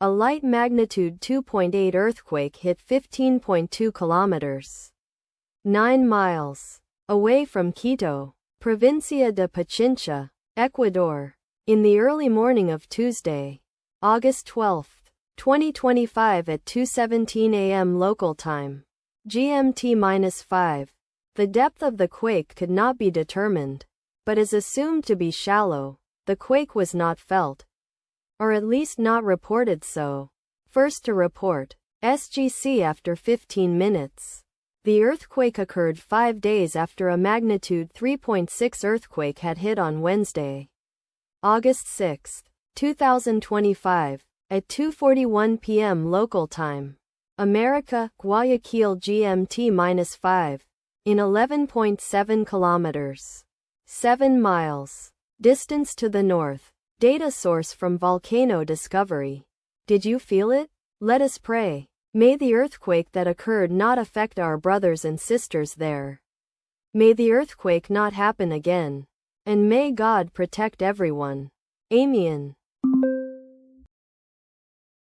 A light magnitude 2.8 earthquake hit 15.2 kilometers, 9 miles, away from Quito, Provincia de Pichincha, Ecuador, in the early morning of Tuesday, August 12, 2025 at 2:17 a.m. local time, GMT-5. The depth of the quake could not be determined, but is assumed to be shallow. The quake was not felt, or at least not reported so. First to report, SGC after 15 minutes. The earthquake occurred 5 days after a magnitude 3.6 earthquake had hit on Wednesday, August 6, 2025, at 2:41 p.m. local time. America, Guayaquil GMT-5, in 11.7 kilometers, 7 miles, distance to the north. Data source from Volcano Discovery. Did you feel it? Let us pray. May the earthquake that occurred not affect our brothers and sisters there. May the earthquake not happen again. And may God protect everyone. Amen.